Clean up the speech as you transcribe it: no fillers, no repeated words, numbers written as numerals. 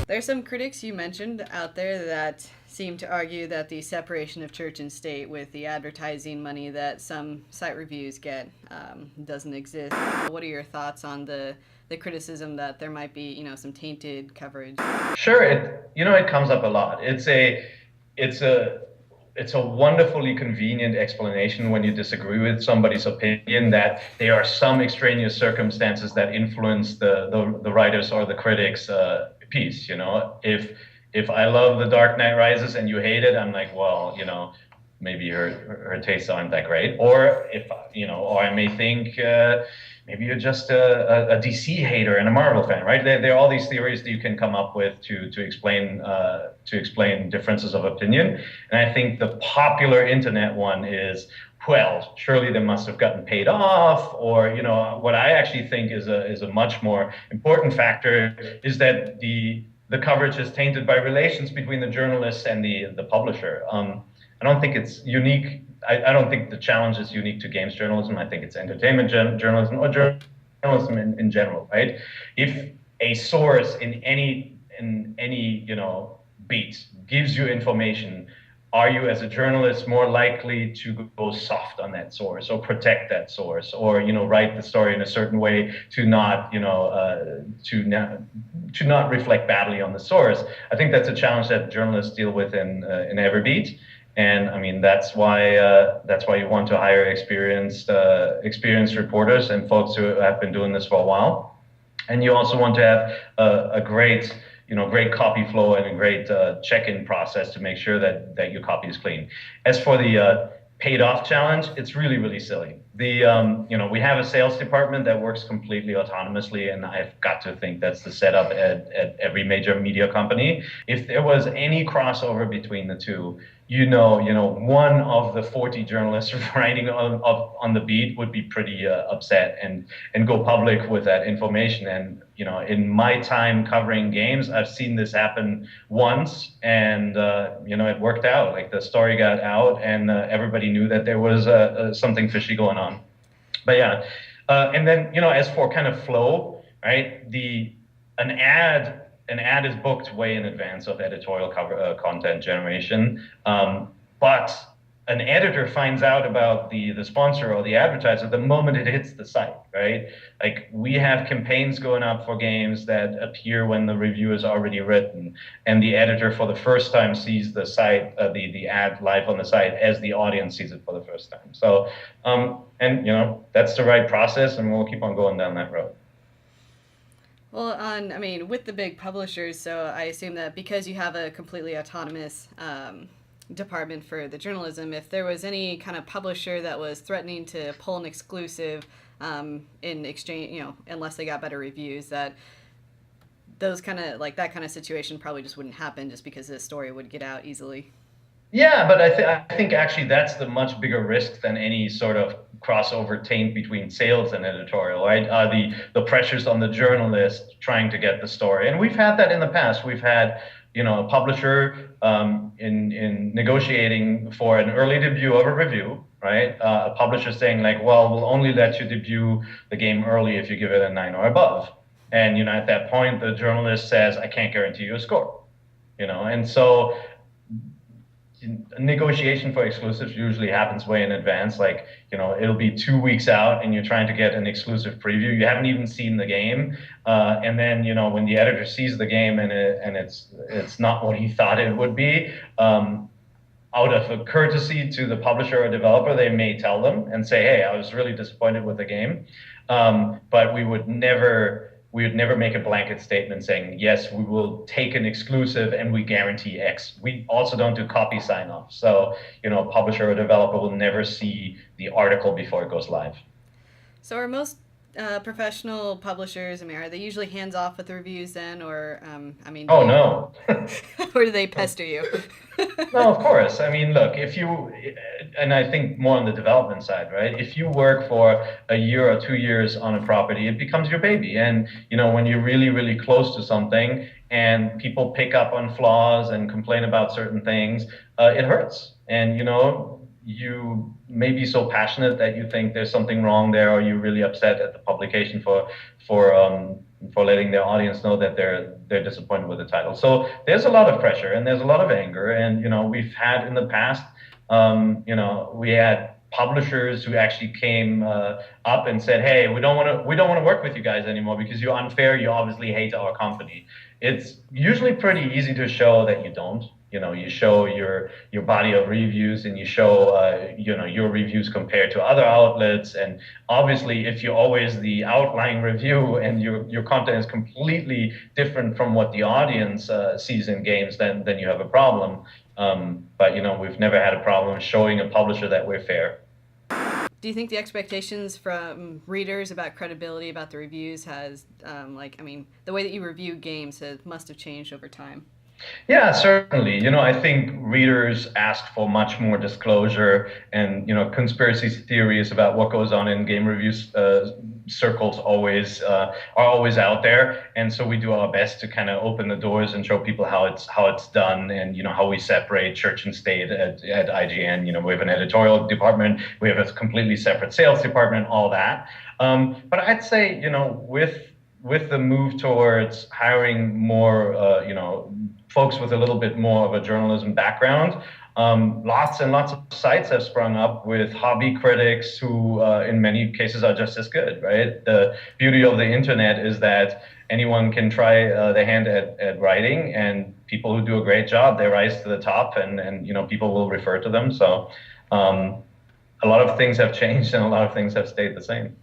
There's some critics you mentioned out there that seem to argue that the separation of church and state with the advertising money that some site reviews get doesn't exist. What are your thoughts on the criticism that there might be, some tainted coverage? Sure, it comes up a lot. It's a it's a wonderfully convenient explanation when you disagree with somebody's opinion that there are some extraneous circumstances that influence the writers or the critics piece. If I love The Dark Knight Rises and you hate it, I'm like, well, maybe her tastes aren't that great. Or if or I may think maybe you're just a DC hater and a Marvel fan, right? There are all these theories that you can come up with to explain differences of opinion. And I think the popular internet one is, well, surely they must have gotten paid off, or what I actually think is a much more important factor is that the coverage is tainted by relations between the journalists and the publisher. I don't think it's unique. I don't think the challenge is unique to games journalism. I think it's entertainment journalism or journalism in general, right? If a source in any beat gives you information, are you as a journalist more likely to go soft on that source or protect that source, or write the story in a certain way to not to not reflect badly on the source? I think that's a challenge that journalists deal with in every beat. And I mean, that's why you want to hire experienced reporters and folks who have been doing this for a while. And you also want to have a great copy flow and a great check-in process to make sure that your copy is clean. As for the paid off challenge, it's really, really silly. We have a sales department that works completely autonomously, and I've got to think that's the setup at every major media company. If there was any crossover between the two, one of the 40 journalists writing on the beat would be pretty upset and go public with that information. And in my time covering games, I've seen this happen once, and it worked out. Like, the story got out, and everybody knew that there was something fishy going on. But yeah, and then as for kind of flow, right? An ad is booked way in advance of editorial content generation, but an editor finds out about the sponsor or the advertiser the moment it hits the site, right? Like, we have campaigns going up for games that appear when the review is already written, and the editor for the first time sees the site, the ad live on the site as the audience sees it for the first time. So, and that's the right process, and we'll keep on going down that road. Well, with the big publishers, so I assume that because you have a completely autonomous department for the journalism, if there was any kind of publisher that was threatening to pull an exclusive in exchange, unless they got better reviews, that those kind of like that kind of situation probably just wouldn't happen just because the story would get out easily. Yeah, but I think actually that's the much bigger risk than any sort of crossover taint between sales and editorial, right? The pressures on the journalist trying to get the story, and we've had that in the past. We've had a publisher in negotiating for an early debut of a review, right? A publisher saying like, well, we'll only let you debut the game early if you give it a 9 or above, and at that point the journalist says, I can't guarantee you a score, and so negotiation for exclusives usually happens way in advance. Like, it'll be 2 weeks out and you're trying to get an exclusive preview. You haven't even seen the game. And then, when the editor sees the game and it's not what he thought it would be, out of a courtesy to the publisher or developer, they may tell them and say, hey, I was really disappointed with the game. But we would never make a blanket statement saying, yes, we will take an exclusive and we guarantee X. We also don't do copy sign off. So, a publisher or developer will never see the article before it goes live. So are most professional publishers? Are they usually hands off with the reviews then, or do Oh, you, no. or do they pester you? No, of course. I mean, look, and I think more on the development side, right? If you work for a year or 2 years on a property, it becomes your baby. And, when you're really, really close to something and people pick up on flaws and complain about certain things, it hurts. And, you may be so passionate that you think there's something wrong there, or you're really upset at the publication for for letting their audience know that they're disappointed with the title. So there's a lot of pressure and there's a lot of anger, and we've had in the past, we had publishers who actually came up and said, "Hey, we don't want to work with you guys anymore because you're unfair. You obviously hate our company." It's usually pretty easy to show that you don't. You show your body of reviews, and you show your reviews compared to other outlets. And obviously, if you're always the outlying review and your content is completely different from what the audience sees in games, then you have a problem. But we've never had a problem showing a publisher that we're fair. Do you think the expectations from readers about credibility about the reviews has, the way that you review games must have changed over time? Yeah, certainly. I think readers ask for much more disclosure, and conspiracy theories about what goes on in game reviews circles are always out there, and so we do our best to kind of open the doors and show people how it's done, and how we separate church and state at IGN. We have an editorial department, we have a completely separate sales department, all that. But I'd say with the move towards hiring more, folks with a little bit more of a journalism background, lots and lots of sites have sprung up with hobby critics who, in many cases, are just as good, right? The beauty of the internet is that anyone can try their hand at writing, and people who do a great job, they rise to the top, and people will refer to them. So a lot of things have changed, and a lot of things have stayed the same.